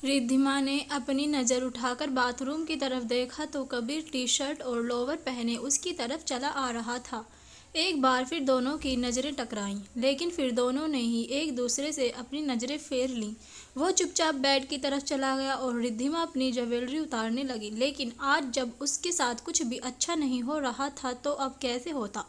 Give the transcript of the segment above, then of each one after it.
रिद्धिमा ने अपनी नज़र उठाकर बाथरूम की तरफ देखा तो कबीर टी शर्ट और लोअर पहने उसकी तरफ चला आ रहा था। एक बार फिर दोनों की नज़रें टकराईं, लेकिन फिर दोनों ने ही एक दूसरे से अपनी नज़रें फेर लीं। वो चुपचाप बेड की तरफ चला गया और रिद्धिमा अपनी ज्वेलरी उतारने लगी। लेकिन आज जब उसके साथ कुछ भी अच्छा नहीं हो रहा था तो अब कैसे होता।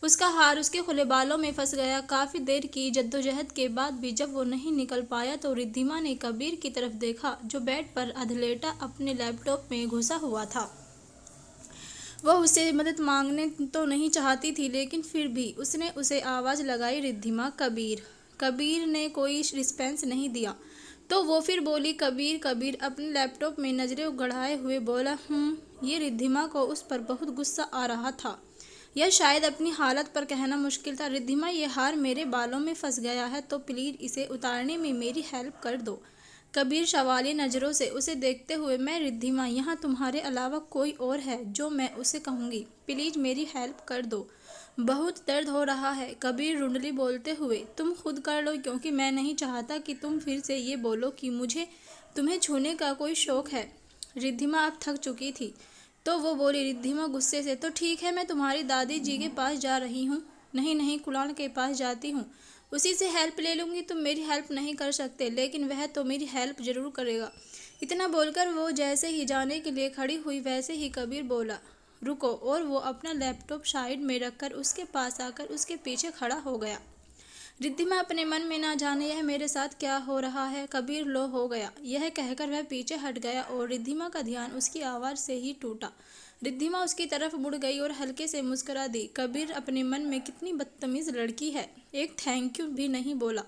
उसका हार उसके खुले बालों में फंस गया। काफ़ी देर की जद्दोजहद के बाद भी जब वो नहीं निकल पाया तो रिद्धिमा ने कबीर की तरफ देखा, जो बेड पर अधलेटा अपने लैपटॉप में घुसा हुआ था। वो उससे मदद मांगने तो नहीं चाहती थी, लेकिन फिर भी उसने उसे आवाज़ लगाई, रिद्धिमा, कबीर। कबीर ने कोई रिस्पॉन्स नहीं दिया तो वो फिर बोली, कबीर। कबीर अपने लैपटॉप में नज़रें गड़ाए हुए बोला, ये रिद्धिमा को उस पर बहुत गुस्सा आ रहा था, यह शायद अपनी हालत पर कहना मुश्किल था। रिद्धिमा, ये हार मेरे बालों में फंस गया है तो प्लीज़ इसे उतारने में मेरी हेल्प कर दो। कबीर सवालिया नज़रों से उसे देखते हुए, मैं रिद्धिमा, यहाँ तुम्हारे अलावा कोई और है जो मैं उसे कहूँगी, प्लीज़ मेरी हेल्प कर दो, बहुत दर्द हो रहा है। कबीर रुंडली बोलते हुए, तुम खुद कर लो, क्योंकि मैं नहीं चाहता कि तुम फिर से ये बोलो कि मुझे तुम्हें छूने का कोई शौक़ है। रिद्धिमा अब थक चुकी थी तो वो बोली, रिद्धिमा गुस्से से, तो ठीक है, मैं तुम्हारी दादी जी के पास जा रही हूँ। नहीं नहीं, कुणाल के पास जाती हूँ, उसी से हेल्प ले लूँगी। तुम मेरी हेल्प नहीं कर सकते, लेकिन वह तो मेरी हेल्प ज़रूर करेगा। इतना बोलकर वो जैसे ही जाने के लिए खड़ी हुई वैसे ही कबीर बोला, रुको, और वो अपना लैपटॉप साइड में रखकर उसके पास आकर उसके पीछे खड़ा हो गया। रिद्धिमा अपने मन में, ना जाने यह मेरे साथ क्या हो रहा है। कबीर लो हो गया, यह कहकर वह पीछे हट गया और रिद्धिमा का ध्यान उसकी आवाज़ से ही टूटा। रिद्धिमा उसकी तरफ मुड़ गई और हल्के से मुस्कुरा दी। कबीर अपने मन में, कितनी बदतमीज़ लड़की है, एक थैंक यू भी नहीं बोला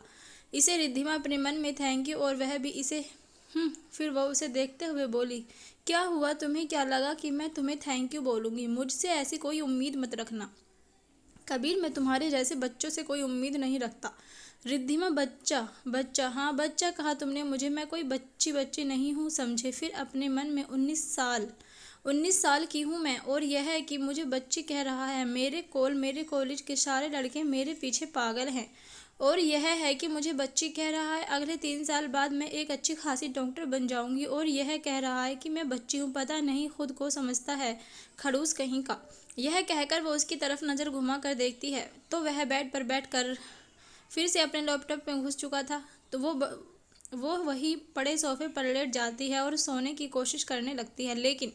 इसे। रिद्धिमा अपने मन में, थैंक यू, और वह भी इसे। फिर वह उसे देखते हुए बोली, क्या हुआ, तुम्हें क्या लगा कि मैं तुम्हें थैंक यू बोलूँगी? मुझसे ऐसी कोई उम्मीद मत रखना कबीर, मैं तुम्हारे जैसे बच्चों से कोई उम्मीद नहीं रखता। रिद्धिमा, बच्चा? बच्चा? हाँ, बच्चा कहा तुमने मुझे, मैं कोई बच्ची नहीं हूँ, समझे? फिर अपने मन में, 19 साल की हूँ मैं, और यह है कि मुझे बच्ची कह रहा है। मेरे कॉलेज के सारे लड़के मेरे पीछे पागल हैं, और यह है कि मुझे बच्ची कह रहा है। अगले 3 साल बाद मैं एक अच्छी खासी डॉक्टर बन जाऊंगी, और यह कह रहा है कि मैं बच्ची हूँ। पता नहीं खुद को समझता है खड़ूस कहीं का। यह कहकर वो उसकी तरफ नज़र घुमा कर देखती है तो वह बेड पर बैठकर फिर से अपने लैपटॉप में घुस चुका था। तो वो वही पड़े सोफे पर लेट जाती है और सोने की कोशिश करने लगती है, लेकिन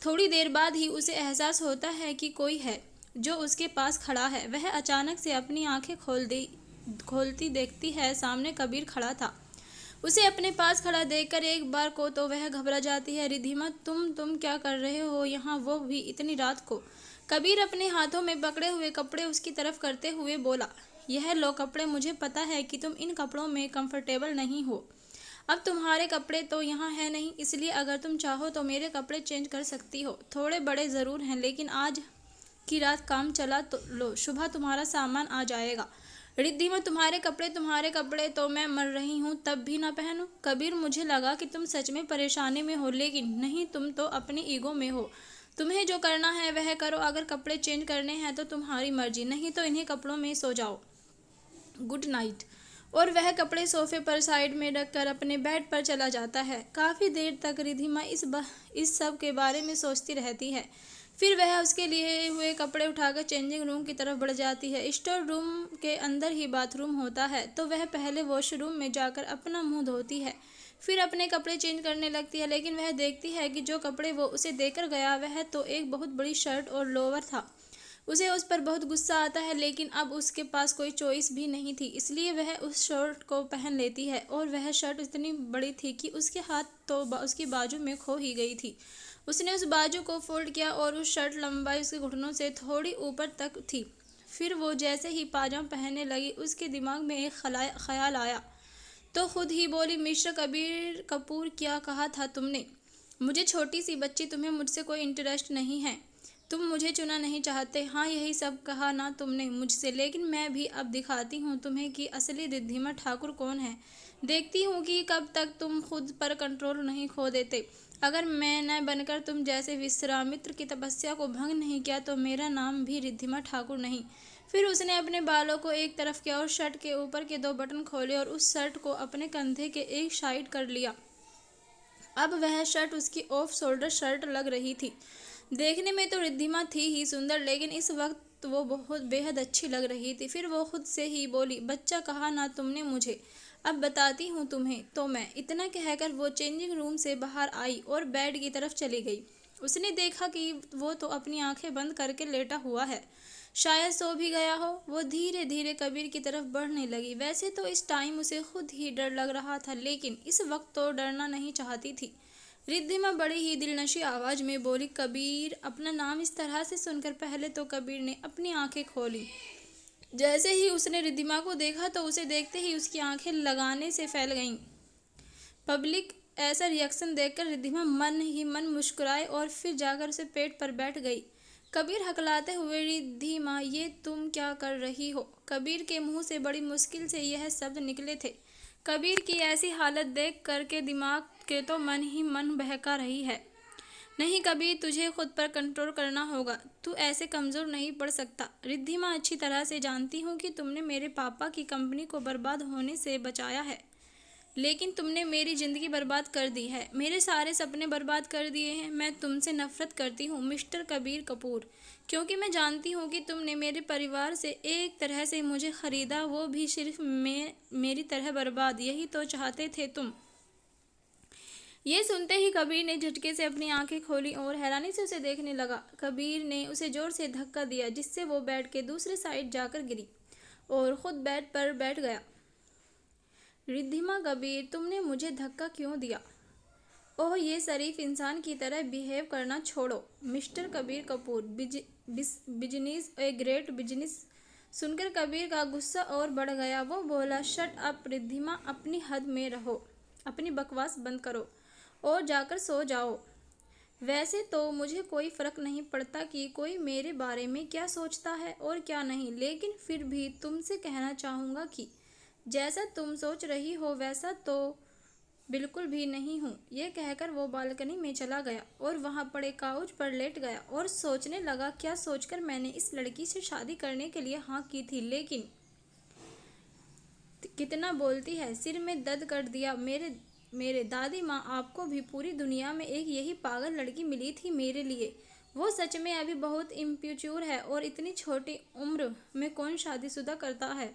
थोड़ी देर बाद ही उसे एहसास होता है कि कोई है जो उसके पास खड़ा है। वह अचानक से अपनी आंखें खोलती देखती है, सामने कबीर खड़ा था। उसे अपने पास खड़ा देखकर एक बार को तो वह घबरा जाती है। रिद्धिमा, तुम क्या कर रहे हो यहाँ, वो भी इतनी रात को? कबीर अपने हाथों में पकड़े हुए कपड़े उसकी तरफ करते हुए बोला, यह लो कपड़े, मुझे पता है कि तुम इन कपड़ों में कंफर्टेबल नहीं हो। अब तुम्हारे कपड़े तो यहाँ है नहीं, इसलिए अगर तुम चाहो तो मेरे कपड़े चेंज कर सकती हो। थोड़े बड़े ज़रूर हैं, लेकिन आज की रात काम चला तो लो, सुबह तुम्हारा सामान आ जाएगा। रिद्धिमा, तुम्हारे कपड़े तो मैं मर रही हूँ तब भी ना पहनूं। कबीर, मुझे लगा कि तुम सच में परेशानी में हो, लेकिन नहीं, तुम तो अपनी ईगो में हो। तुम्हें जो करना है वह करो, अगर कपड़े चेंज करने हैं तो तुम्हारी मर्जी, नहीं तो इन्हीं कपड़ों में सो जाओ। Good night. और वह कपड़े सोफे पर साइड में रखकर अपने बेड पर चला जाता है। काफ़ी देर तक रिद्धिमा इस सब के बारे में सोचती रहती है। फिर वह उसके लिए हुए कपड़े उठाकर चेंजिंग रूम की तरफ बढ़ जाती है। स्टोर रूम के अंदर ही बाथरूम होता है, तो वह पहले वॉशरूम में जाकर अपना मुंह धोती है, फिर अपने कपड़े चेंज करने लगती है। लेकिन वह देखती है कि जो कपड़े वो उसे देकर गया वह तो एक बहुत बड़ी शर्ट और लोअर था। उसे उस पर बहुत गुस्सा आता है, लेकिन अब उसके पास कोई चॉइस भी नहीं थी, इसलिए वह उस शर्ट को पहन लेती है। और वह शर्ट इतनी बड़ी थी कि उसके हाथ तो उसकी बाजू में खो ही गई थी। उसने उस बाजू को फोल्ड किया और उस शर्ट लंबाई उसके घुटनों से थोड़ी ऊपर तक थी। फिर वो जैसे ही पाजामा पहनने लगी, उसके दिमाग में एक ख्याल आया तो खुद ही बोली, मिस्टर कबीर कपूर, क्या कहा था तुमने? मुझे छोटी सी बच्ची, तुम्हें मुझसे कोई इंटरेस्ट नहीं है, तुम मुझे चुना नहीं चाहते। हाँ, यही सब कहा ना तुमने मुझसे, लेकिन मैं भी अब दिखाती हूँ तुम्हें कि असली रिद्धिमा ठाकुर कौन है। देखती हूँ कि कब तक तुम खुद पर कंट्रोल नहीं खो देते। अगर मैं न बनकर तुम जैसे विश्वामित्र की तपस्या को भंग नहीं किया तो मेरा नाम भी रिद्धिमा ठाकुर नहीं। फिर उसने अपने बालों को एक तरफ किया और शर्ट के ऊपर के 2 बटन खोले और उस शर्ट को अपने कंधे के एक साइड कर लिया। अब वह शर्ट उसकी ऑफ शोल्डर शर्ट लग रही थी। देखने में तो रिद्धिमा थी ही सुंदर, लेकिन इस वक्त वो बहुत बेहद अच्छी लग रही थी। फिर वो खुद से ही बोली, बच्चा कहा ना तुमने मुझे, अब बताती हूँ तुम्हें तो मैं। इतना कहकर वो चेंजिंग रूम से बाहर आई और बेड की तरफ चली गई। उसने देखा कि वो तो अपनी आंखें बंद करके लेटा हुआ है, शायद सो भी गया हो। वो धीरे धीरे कबीर की तरफ बढ़ने लगी। वैसे तो इस टाइम उसे खुद ही डर लग रहा था, लेकिन इस वक्त तो डरना नहीं चाहती थी। रिद्धिमा बड़ी ही दिलनशी आवाज में बोली, कबीर। अपना नाम इस तरह से सुनकर पहले तो कबीर ने अपनी आंखें खोली। जैसे ही उसने रिद्धिमा को देखा तो उसे देखते ही उसकी आंखें लगाने से फैल गईं। पब्लिक ऐसा रिएक्शन देखकर रिद्धिमा मन ही मन मुस्कुराए और फिर जाकर उसे पेट पर बैठ गई। कबीर हकलाते हुए, रिद्धिमा ये तुम क्या कर रही हो? कबीर के मुंह से बड़ी मुश्किल से यह शब्द निकले थे। कबीर की ऐसी हालत देख करके दिमाग के तो मन ही मन बहका रही है। नहीं कबीर, तुझे खुद पर कंट्रोल करना होगा, तू ऐसे कमज़ोर नहीं पड़ सकता। रिद्धिमा, अच्छी तरह से जानती हूँ कि तुमने मेरे पापा की कंपनी को बर्बाद होने से बचाया है, लेकिन तुमने मेरी ज़िंदगी बर्बाद कर दी है, मेरे सारे सपने बर्बाद कर दिए हैं। मैं तुमसे नफ़रत करती हूँ मिस्टर कबीर कपूर, क्योंकि मैं जानती हूँ कि तुमने मेरे परिवार से एक तरह से मुझे ख़रीदा, वो भी सिर्फ मेरी तरह बर्बाद। यही तो चाहते थे तुम। ये सुनते ही कबीर ने झटके से अपनी आंखें खोली और हैरानी से उसे देखने लगा। कबीर ने उसे जोर से धक्का दिया, जिससे वो बेड के दूसरे साइड जाकर गिरी और खुद बेड पर बैठ गया। रिद्धिमा, कबीर तुमने मुझे धक्का क्यों दिया? ओह, ये शरीफ इंसान की तरह बिहेव करना छोड़ो mister Kabir Kapoor. Business a great business. सुनकर कबीर का गुस्सा और बढ़ गया। वो बोला, शट अप रिद्धिमा, अपनी हद में रहो, अपनी बकवास बंद करो और जाकर सो जाओ। वैसे तो मुझे कोई फ़र्क नहीं पड़ता कि कोई मेरे बारे में क्या सोचता है और क्या नहीं, लेकिन फिर भी तुमसे कहना चाहूँगा कि जैसा तुम सोच रही हो वैसा तो बिल्कुल भी नहीं हूँ। ये कहकर वो बालकनी में चला गया और वहाँ पड़े काउच पर लेट गया और सोचने लगा, क्या सोचकर मैंने इस लड़की से शादी करने के लिए हाँ की थी, लेकिन कितना बोलती है, सिर में दर्द कर दिया। मेरे दादी माँ, आपको भी पूरी दुनिया में एक यही पागल लड़की मिली थी मेरे लिए। वो सच में अभी बहुत इम्प्यूच्योर है और इतनी छोटी उम्र में कौन शादीशुदा करता है।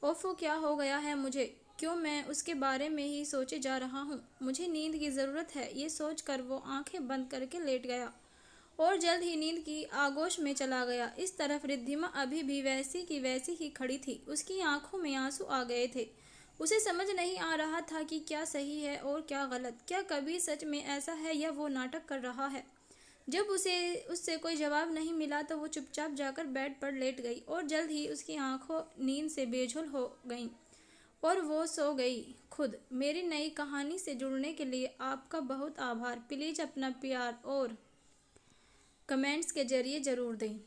ओफो, क्या हो गया है मुझे? क्यों मैं उसके बारे में ही सोचे जा रहा हूँ? मुझे नींद की ज़रूरत है। ये सोचकर वो आंखें बंद करके लेट गया और जल्द ही नींद की आगोश में चला गया। इस तरफ रिद्धिमा अभी भी वैसी की वैसी ही खड़ी थी। उसकी आंखों में आंसू आ गए थे। उसे समझ नहीं आ रहा था कि क्या सही है और क्या गलत। क्या कबीर सच में ऐसा है या वो नाटक कर रहा है? जब उससे कोई जवाब नहीं मिला तो वो चुपचाप जाकर बेड पर लेट गई और जल्द ही उसकी आंखों नींद से बेझुल हो गईं और वो सो गई। खुद मेरी नई कहानी से जुड़ने के लिए आपका बहुत आभार। प्लीज़ अपना प्यार और कमेंट्स के जरिए ज़रूर दें।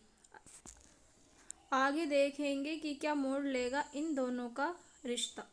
आगे देखेंगे कि क्या मोड़ लेगा इन दोनों का रिश्ता।